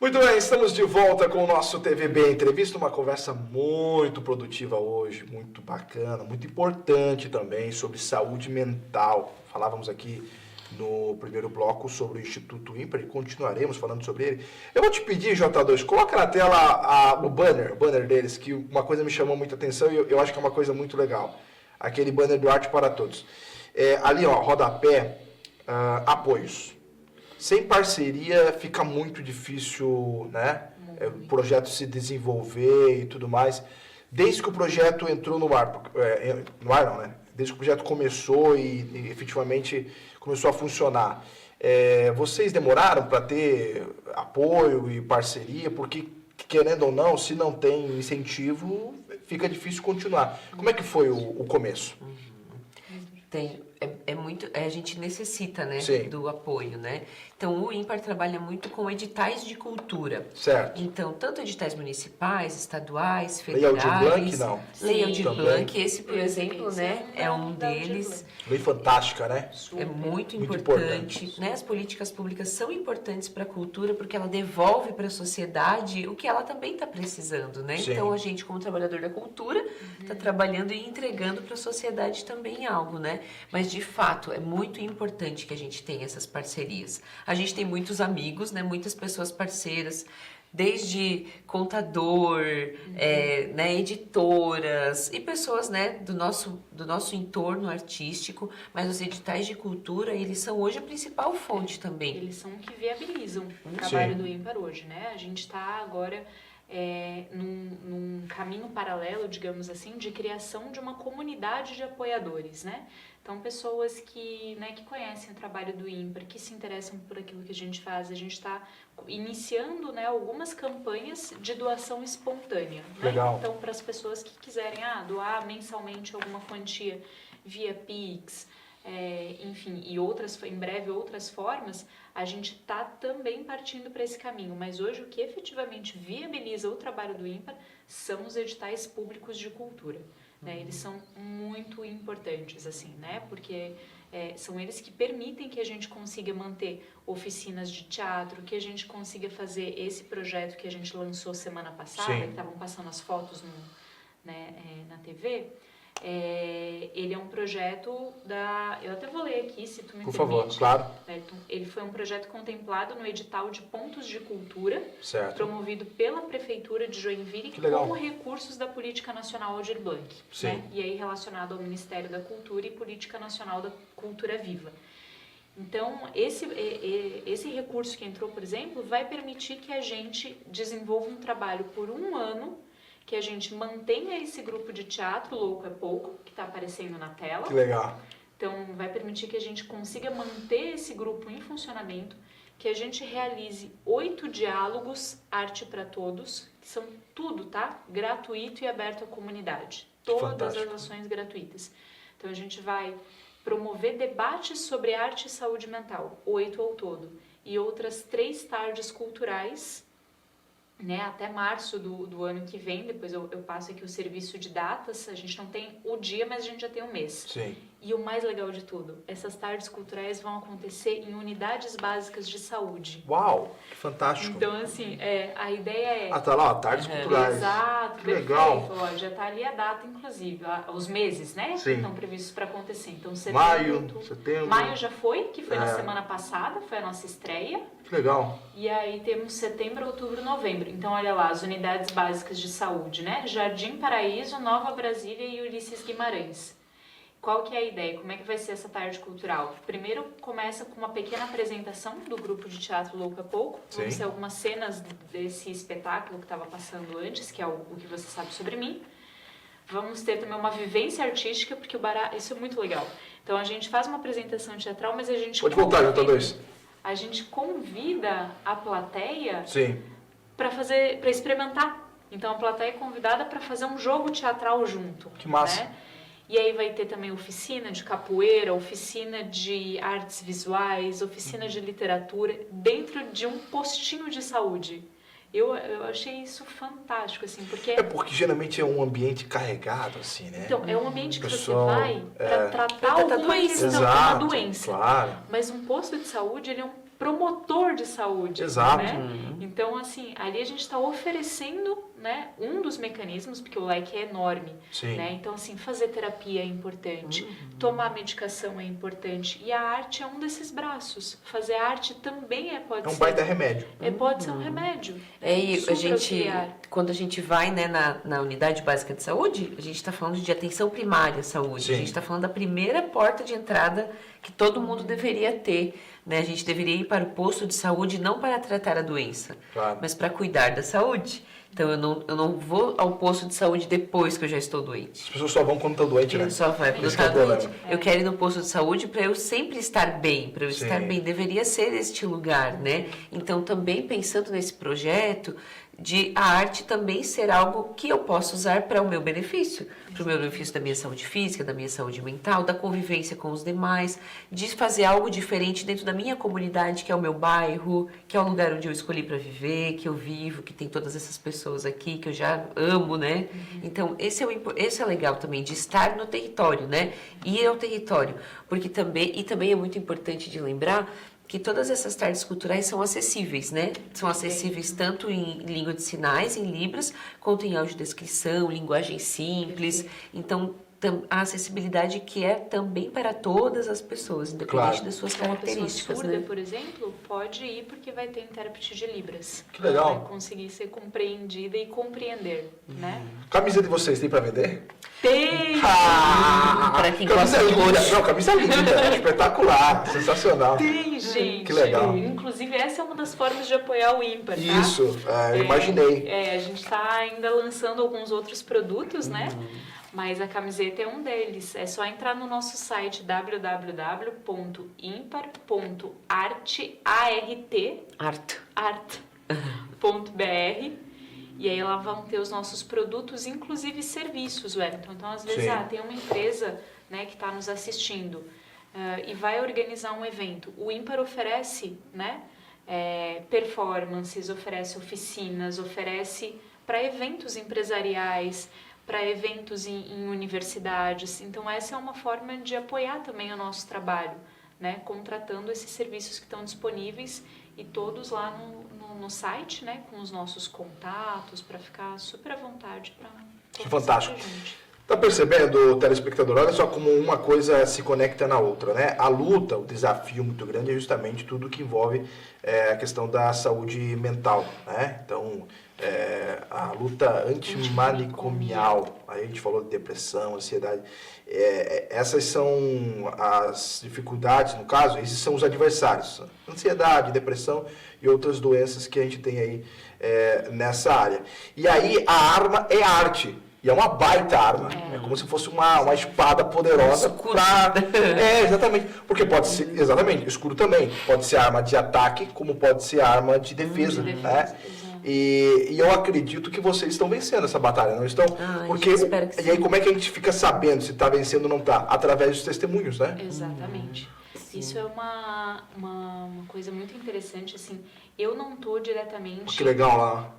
Muito bem, estamos de volta com o nosso TVB Entrevista, uma conversa muito produtiva hoje, muito bacana, muito importante também sobre saúde mental. Falávamos aqui no primeiro bloco sobre o Instituto Ímpar e continuaremos falando sobre ele. Eu vou te pedir, J2, coloca na tela o banner deles, que uma coisa me chamou muita atenção e eu acho que é uma coisa muito legal. Aquele banner do Arte para Todos. Ali, ó, rodapé, apoios. Sem parceria fica muito difícil, né? O projeto se desenvolver e tudo mais. Desde que o projeto entrou no ar, não, né? Desde que o projeto começou e efetivamente começou a funcionar, vocês demoraram para ter apoio e parceria? Porque, querendo ou não, se não tem incentivo, fica difícil continuar. Como é que foi o começo? A gente necessita, né, Sim. do apoio, né? Então, o Ímpar trabalha muito com editais de cultura. Certo. Então, tanto editais municipais, estaduais, federais... Lei Aldir Blanc, não? Lei Aldir Também. Blanc, esse, por exemplo, né, é um deles. Lei fantástica, né? É muito importante. importante, né? As políticas públicas são importantes para a cultura porque ela devolve para a sociedade o que ela também está precisando, né? Sim. Então, a gente, como trabalhador da cultura, está trabalhando e entregando para a sociedade também algo, né? Mas, de fato, é muito importante que a gente tenha essas parcerias. A gente tem muitos amigos, né? Muitas pessoas parceiras, desde contador, né, editoras e pessoas, né, do nosso entorno artístico, mas os editais de cultura, eles são hoje a principal fonte também. Eles são o que viabilizam o trabalho do Ímpar hoje, né? A gente está agora num caminho paralelo, digamos assim, de criação de uma comunidade de apoiadores, né? Então, pessoas que conhecem o trabalho do Ímpar, que se interessam por aquilo que a gente faz, a gente está iniciando, né, algumas campanhas de doação espontânea. Né? Legal. Então, para as pessoas que quiserem doar mensalmente alguma quantia via Pix, enfim, e em breve outras formas, a gente está também partindo para esse caminho. Mas hoje o que efetivamente viabiliza o trabalho do Ímpar são os editais públicos de cultura. Né? Eles são muito importantes, assim, né? Porque são eles que permitem que a gente consiga manter oficinas de teatro, que a gente consiga fazer esse projeto que a gente lançou semana passada, Sim. que estavam passando as fotos na TV. Ele é um projeto eu até vou ler aqui, se tu me Por permite. favor, claro. Ele foi um projeto contemplado no edital de pontos de cultura, Certo. promovido pela Prefeitura de Joinville com recursos da Política Nacional Aldir Blanc. Sim. Né? E aí relacionado ao Ministério da Cultura e Política Nacional da Cultura Viva. Então, esse recurso que entrou, por exemplo, vai permitir que a gente desenvolva um trabalho por um ano, que a gente mantenha esse grupo de teatro, Louco é Pouco, que está aparecendo na tela. Que legal. Então, vai permitir que a gente consiga manter esse grupo em funcionamento, que a gente realize 8 diálogos Arte para Todos, que são tudo, tá? Gratuito e aberto à comunidade. Todas as ações gratuitas. Então, a gente vai promover debates sobre arte e saúde mental, 8 ao todo, e outras 3 tardes culturais, né, até março do ano que vem. Depois eu passo aqui o serviço de datas. A gente não tem o dia, mas a gente já tem o mês. Sim. E o mais legal de tudo, essas tardes culturais vão acontecer em unidades básicas de saúde. Uau, que fantástico. Então, assim, a ideia é... Tá lá, ó, tardes culturais. Exato, que perfeito. legal. Ó, já tá ali a data, inclusive, os meses, né? Sim. Que estão previstos para acontecer. Então, setembro. Maio já foi, que foi na semana passada, foi a nossa estreia. Que legal. E aí temos setembro, outubro, novembro. Então, olha lá, as unidades básicas de saúde, né? Jardim Paraíso, Nova Brasília e Ulisses Guimarães. Qual que é a ideia? Como é que vai ser essa tarde cultural? Primeiro começa com uma pequena apresentação do grupo de teatro Louco é Pouco. Sim. Vão ser algumas cenas desse espetáculo que estava passando antes, que é o que você sabe sobre mim. Vamos ter também uma vivência artística, porque isso é muito legal. Então a gente faz uma apresentação teatral, mas a gente Pode voltar, J2. A gente convida a plateia Sim. para experimentar. Então a plateia é convidada para fazer um jogo teatral junto. Que massa. Né? E aí vai ter também oficina de capoeira, oficina de artes visuais, oficina de literatura, dentro de um postinho de saúde. Eu achei isso fantástico, assim, porque... Porque geralmente é um ambiente carregado, assim, né? Então, é um ambiente que Pessoal, você vai para tratar alguma questão, uma doença. Claro. Mas um posto de saúde, ele é um promotor de saúde. Exato. Né? Então, assim, ali a gente está oferecendo, né, um dos mecanismos, porque o leque é enorme. Sim. Né? Então, assim, fazer terapia é importante, tomar medicação é importante. E a arte é um desses braços. Fazer arte também pode É um ser... baita remédio. Pode ser um remédio. E a Super gente, auxiliar. quando a gente vai, né, na unidade básica de saúde, a gente está falando de atenção primária à saúde. Sim. A gente está falando da primeira porta de entrada que todo mundo deveria ter. Né? A gente deveria ir para o posto de saúde não para tratar a doença, Claro. mas para cuidar da saúde. Então, eu não vou ao posto de saúde depois que eu já estou doente. As pessoas só vão quando estão doentes, né? Eu só vai quando Esse eu que é estou o doente. problema. Eu quero ir no posto de saúde para eu sempre estar bem, para eu Sim. estar bem. Deveria ser este lugar, né? Então, também pensando nesse projeto de a arte também ser algo que eu posso usar para o meu benefício. Para o meu benefício da minha saúde física, da minha saúde mental, da convivência com os demais, de fazer algo diferente dentro da minha comunidade, que é o meu bairro, que é o lugar onde eu escolhi para viver, que eu vivo, que tem todas essas pessoas aqui, que eu já amo, né? Então, esse é legal também, de estar no território, né? Ir ao território. Porque também é muito importante de lembrar que todas essas tardes culturais são acessíveis, né? São acessíveis tanto em língua de sinais, em libras, quanto em audiodescrição, linguagem simples. Então, a acessibilidade que é também para todas as pessoas, independente Claro. das suas Uma pessoa características, surda, né? por exemplo, pode ir porque vai ter intérprete de Libras. Que legal. Vai conseguir ser compreendida e compreender, né? Camisa de vocês tem pra vender? Tem! Para quem camisa gosta de linda. roxo. Não, camisa linda. Espetacular. Sensacional. Tem, gente! Que legal. Inclusive, essa é uma das formas de apoiar o ímpar, tá? Isso, eu imaginei. A gente está ainda lançando alguns outros produtos, né? Mas a camiseta é um deles. É só entrar no nosso site www.impar.art.br e aí lá vão ter os nossos produtos, inclusive serviços, Wellington. Então, às vezes, Sim. tem uma empresa, né, que está nos assistindo e vai organizar um evento. O Ímpar oferece, né, performances, oferece oficinas, oferece para eventos empresariais, para eventos em universidades. Então, essa é uma forma de apoiar também o nosso trabalho, né? Contratando esses serviços que estão disponíveis e todos lá no site, né? Com os nossos contatos, para ficar super à vontade. Que fantástico. Tá percebendo, telespectador? Olha só como uma coisa se conecta na outra, né? A luta, o desafio muito grande é justamente tudo que envolve a questão da saúde mental, né? Então, a luta antimanicomial, aí a gente falou de depressão, ansiedade, essas são as dificuldades, no caso, esses são os adversários, ansiedade, depressão e outras doenças que a gente tem aí nessa área. E aí a arma é a arte. E é uma baita arma. É como se fosse uma espada poderosa. Exatamente. Porque pode ser, exatamente, escudo também. Pode ser arma de ataque, como pode ser arma de defesa. Né? E eu acredito que vocês estão vencendo essa batalha, não estão? Porque, e aí como é que a gente fica sabendo se está vencendo ou não está? Através dos testemunhos, né? Exatamente. Isso é uma coisa muito interessante, assim. Eu não estou diretamente... Que legal lá.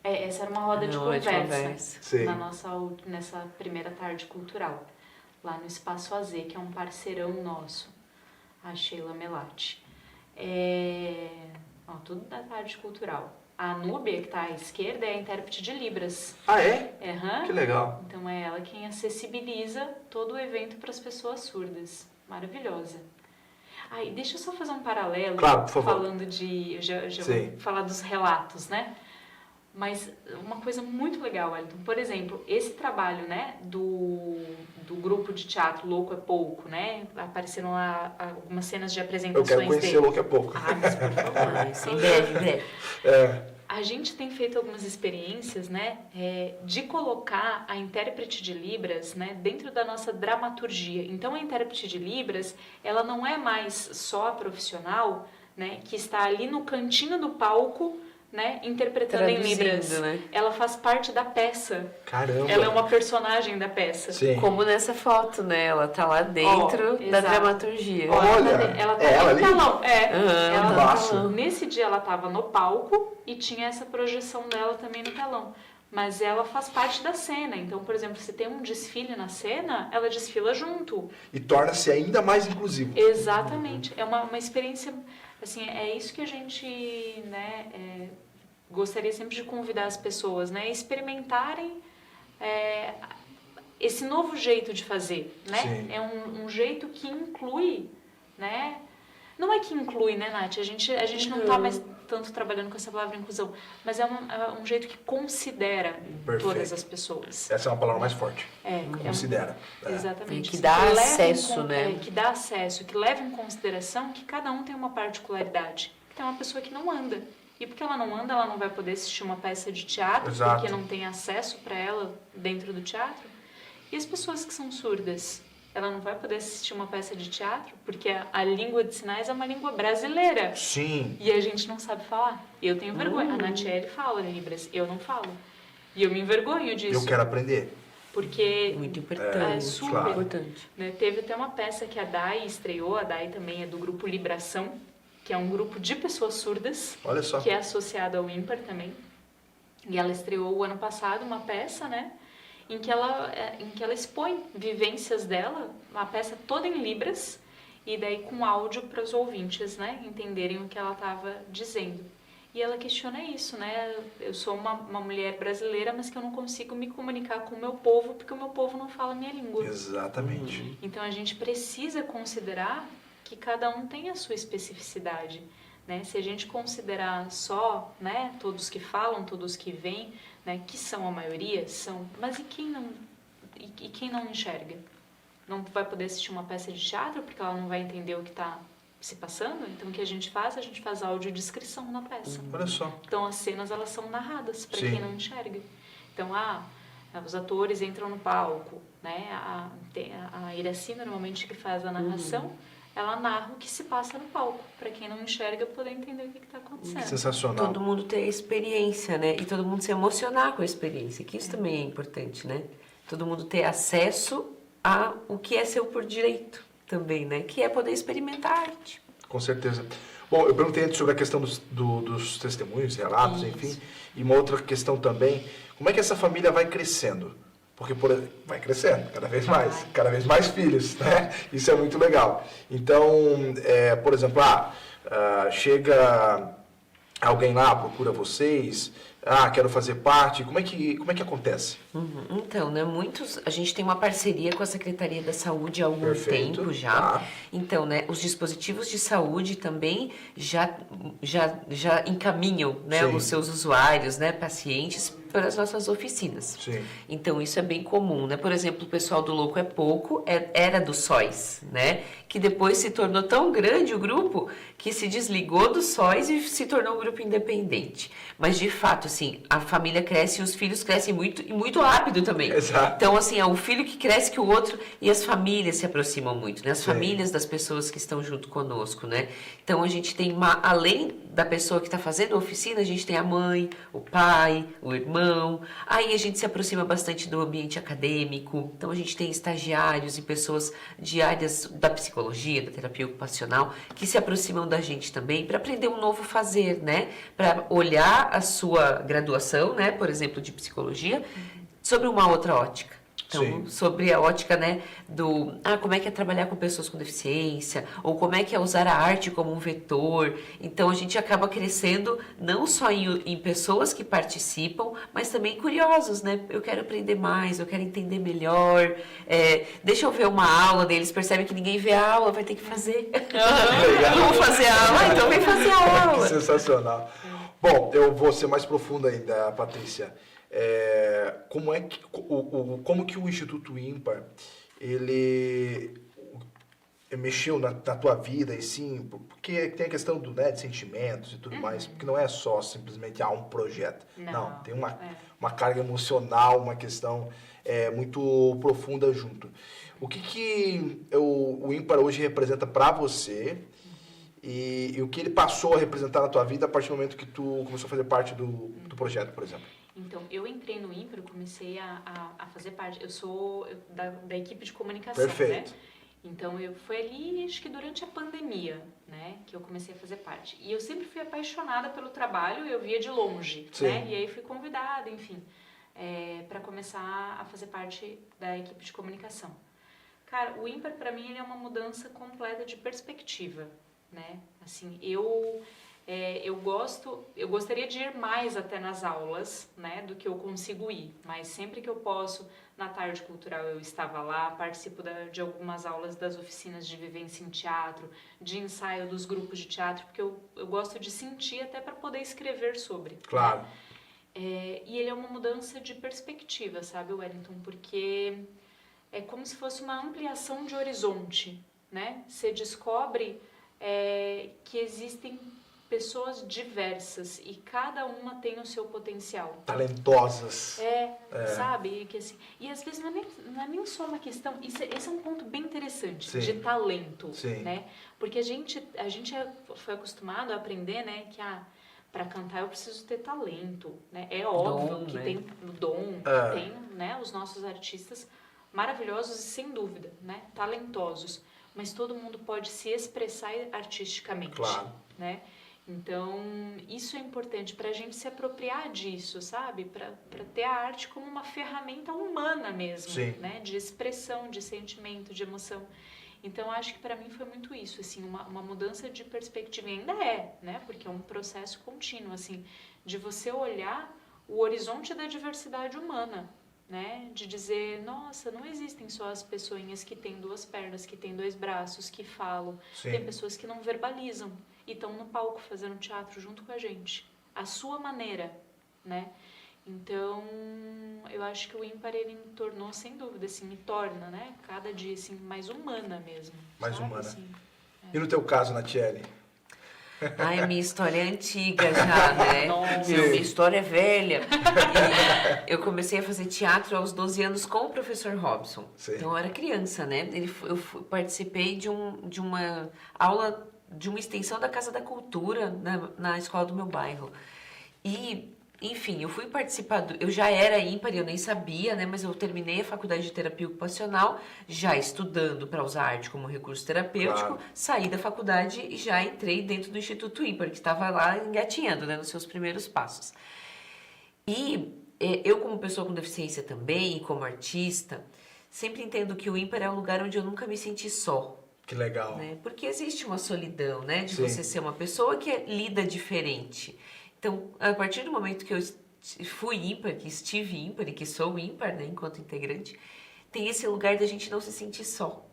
Essa era uma roda de conversa nessa primeira tarde cultural, lá no Espaço AZ, que é um parceirão nosso, a Sheila Melati. Tudo da tarde cultural. A Núbia, que está à esquerda, é a intérprete de Libras. Ah, é? Uhum. Que legal. Então é ela quem acessibiliza todo o evento para as pessoas surdas. Maravilhosa. E deixa eu só fazer um paralelo, claro, por favor. falando de... Eu já vou falar dos relatos, né? Mas uma coisa muito legal, Wellington, por exemplo, esse trabalho, né, do grupo de teatro Louco é Pouco, né, apareceram lá algumas cenas de apresentações dele. Eu quero conhecer Louco é Pouco. Mas por favor. Em breve. A gente tem feito algumas experiências, né, de colocar a intérprete de Libras, né, dentro da nossa dramaturgia. Então, a intérprete de Libras, ela não é mais só a profissional, né, que está ali no cantinho do palco, né, interpretando em Libras. Né? Ela faz parte da peça. Caramba! Ela é uma personagem da peça. Sim. Como nessa foto, né? Ela tá lá dentro da dramaturgia. Olha! Ela tá no telão. Massa. Nesse dia ela estava no palco e tinha essa projeção dela também no telão. mas ela faz parte da cena. Então, por exemplo, se tem um desfile na cena, ela desfila junto. E torna-se ainda mais inclusivo. Exatamente. É uma experiência, assim, é isso que a gente, né, gostaria sempre de convidar as pessoas, né, a experimentarem esse novo jeito de fazer, né? Sim. É um jeito que inclui, né? Não é que inclui, né, Nath? A gente não está mais tanto trabalhando com essa palavra inclusão, mas é um jeito que considera todas as pessoas. Essa é uma palavra mais forte. Considera. Exatamente. Que dá acesso, né? Que dá acesso, que leva em consideração que cada um tem uma particularidade. Tem uma pessoa que não anda. E porque ela não anda, ela não vai poder assistir uma peça de teatro, Exato. porque não tem acesso para ela dentro do teatro. E as pessoas que são surdas? Ela não vai poder assistir uma peça de teatro porque a língua de sinais é uma língua brasileira. Sim. E a gente não sabe falar. E eu tenho vergonha. A Natiele fala Libras, eu não falo. E eu me envergonho disso. Eu quero aprender. Porque Muito importante. é super claro. Importante. Né? Teve até uma peça que a Dai estreou. A Dai também é do grupo Libração, que é um grupo de pessoas surdas. Olha só. Que é associado ao ímpar também. E ela estreou o ano passado uma peça, né? Em que ela expõe vivências dela, uma peça toda em Libras, e daí com áudio para os ouvintes, né, entenderem o que ela estava dizendo. E ela questiona isso, né? Eu sou uma mulher brasileira, mas que eu não consigo me comunicar com o meu povo, porque o meu povo não fala a minha língua. Exatamente. Então a gente precisa considerar que cada um tem a sua especificidade. Né? Se a gente considerar só, né, todos que falam, todos que veem, né, que são a maioria, são. Mas e quem não enxerga? Não vai poder assistir uma peça de teatro porque ela não vai entender o que está se passando? Então o que a gente faz? A gente faz audiodescrição na peça. Olha só. Então as cenas elas são narradas para Sim. quem não enxerga. Então os atores entram no palco, né? A Iracema normalmente que faz a narração. Ela narra o que se passa no palco, para quem não enxerga poder entender o que está acontecendo. Sensacional. Todo mundo ter a experiência, né? E todo mundo se emocionar com a experiência, que isso também é importante, né? Todo mundo ter acesso a o que é seu por direito também, né? Que é poder experimentar a arte. Com certeza. Bom, eu perguntei antes sobre a questão dos testemunhos, relatos, Isso. enfim. E uma outra questão também, como é que essa família vai crescendo? Porque vai crescendo, cada vez mais filhos, né? Isso é muito legal. Então, por exemplo, chega alguém lá, procura vocês, quero fazer parte, como é que acontece? Então, né, a gente tem uma parceria com a Secretaria da Saúde há algum Perfeito, tempo já. tá. Então, né, os dispositivos de saúde também já encaminham, né, Sim. os seus usuários, né, pacientes para as nossas oficinas. Sim. Então, isso é bem comum, né? Por exemplo, o pessoal do Louco é Pouco era do SOS, né? Que depois se tornou tão grande o grupo que se desligou do SOS e se tornou um grupo independente. Mas, de fato, assim, a família cresce e os filhos crescem muito e muito rápido também. Exato. Então, assim, é o filho que cresce que o outro e as famílias se aproximam muito, né? As Sim. famílias das pessoas que estão junto conosco, né? Então, a gente tem além da pessoa que está fazendo a oficina, a gente tem a mãe, o pai, o irmão. Aí a gente se aproxima bastante do ambiente acadêmico. Então, a gente tem estagiários e pessoas de áreas da psicologia, da terapia ocupacional, que se aproximam da gente também para aprender um novo fazer, né? Para olhar a sua graduação, né? Por exemplo, de psicologia, sobre uma outra ótica. Então, Sim. sobre a ótica, né, como é que é trabalhar com pessoas com deficiência, ou como é que é usar a arte como um vetor. Então, a gente acaba crescendo não só em pessoas que participam, mas também curiosos, né? Eu quero aprender mais, eu quero entender melhor. Deixa eu ver uma aula deles, percebe que ninguém vê a aula, vai ter que fazer. Vamos fazer a aula? Então vem fazer a aula. Que sensacional. Bom, eu vou ser mais profundo ainda, Patrícia. Como que o Instituto Ímpar ele mexeu na tua vida, e sim, porque tem a questão de sentimentos e tudo mais, porque não é só simplesmente um projeto. Não, tem uma carga emocional, uma questão muito profunda junto. O que o Ímpar hoje representa para você e o que ele passou a representar na tua vida a partir do momento que tu começou a fazer parte do projeto, por exemplo? Então, eu entrei no ímpar, eu comecei a fazer parte, eu sou da equipe de comunicação, Perfeito. né? Então, foi ali, acho que durante a pandemia, né, que eu comecei a fazer parte. E eu sempre fui apaixonada pelo trabalho, eu via de longe, Sim. né? E aí fui convidada, enfim. para começar a fazer parte da equipe de comunicação. Cara, o ímpar para mim ele é uma mudança completa de perspectiva, né? Assim, eu gostaria de ir mais até nas aulas, né, do que eu consigo ir, mas sempre que eu posso, na tarde cultural eu estava lá, participo de algumas aulas das oficinas de vivência em teatro, de ensaio dos grupos de teatro, porque eu gosto de sentir até para poder escrever sobre. Claro. Né? E ele é uma mudança de perspectiva, sabe, Wellington? Porque é como se fosse uma ampliação de horizonte, né? Você descobre que existem pessoas diversas e cada uma tem o seu potencial. Talentosas. Sabe? Que, assim, e às vezes não é nem só uma questão... Esse é um ponto bem interessante, Sim. de talento, Sim. né? Porque a gente foi acostumado a aprender, né, que para cantar eu preciso ter talento, né? É óbvio que tem o dom, que tem, né, os nossos artistas maravilhosos e sem dúvida, né, talentosos, mas todo mundo pode se expressar artisticamente, claro. Né? Então, isso é importante para a gente se apropriar disso, sabe? Para ter a arte como uma ferramenta humana mesmo, Sim. Né? De expressão, de sentimento, de emoção. Então, acho que para mim foi muito isso, assim, uma mudança de perspectiva. E ainda né? Porque é um processo contínuo, assim, de você olhar o horizonte da diversidade humana, né? De dizer, nossa, não existem só as pessoinhas que têm 2 pernas, que têm 2 braços, que falam. Sim. Tem pessoas que não verbalizam e estão no palco fazendo teatro junto com a gente. A sua maneira, né? Então, eu acho que o ímpar, ele me tornou, sem dúvida, assim, me torna, né? Cada dia, assim, mais humana mesmo. Mais sabe? humana. Assim, E no teu caso, Natiele? Ai, minha história é antiga já, né? Minha história é velha. E eu comecei a fazer teatro aos 12 anos com o professor Robson. Sim. Então, eu era criança, né? Participei de uma aula, de uma extensão da Casa da Cultura na escola do meu bairro. E, enfim, eu fui participar eu já era ímpar, eu nem sabia, né? Mas eu terminei a faculdade de terapia ocupacional, já estudando para usar a arte como recurso terapêutico, claro. Saí da faculdade e já entrei dentro do Instituto Ímpar, que estava lá engatinhando, né? Nos seus primeiros passos. E eu, como pessoa com deficiência também, e como artista, sempre entendo que o ímpar é um lugar onde eu nunca me senti só. Que legal. Né? Porque existe uma solidão, né? De Sim. você ser uma pessoa que lida diferente. Então, a partir do momento que eu fui ímpar, que estive ímpar e que sou ímpar, né, enquanto integrante, tem esse lugar da gente não se sentir só.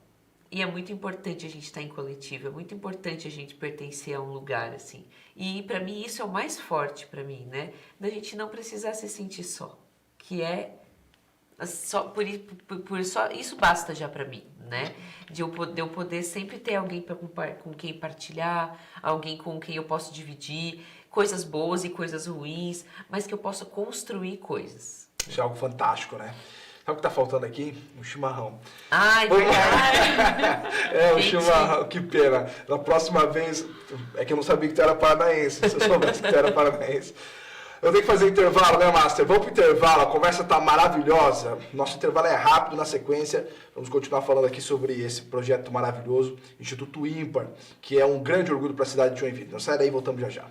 E é muito importante a gente estar em coletivo, é muito importante a gente pertencer a um lugar, assim. E para mim isso é o mais forte para mim, né? Da gente não precisar se sentir só. Que é só só isso basta já para mim, né? De eu poder sempre ter alguém com quem partilhar, alguém com quem eu posso dividir coisas boas e coisas ruins, mas que eu possa construir coisas. Isso é algo fantástico, né? Sabe o que tá faltando aqui? Um chimarrão. Ai, verdade. Um chimarrão, que pena. Na próxima vez, é que eu não sabia que tu era paranaense. Se eu soubesse que tu era paranaense. Eu tenho que fazer intervalo, né, Master? Vamos pro intervalo, a conversa tá maravilhosa. Nosso intervalo é rápido, na sequência. Vamos continuar falando aqui sobre esse projeto maravilhoso, Instituto Ímpar, que é um grande orgulho para a cidade de Joinville. Não sai daí, voltamos já já.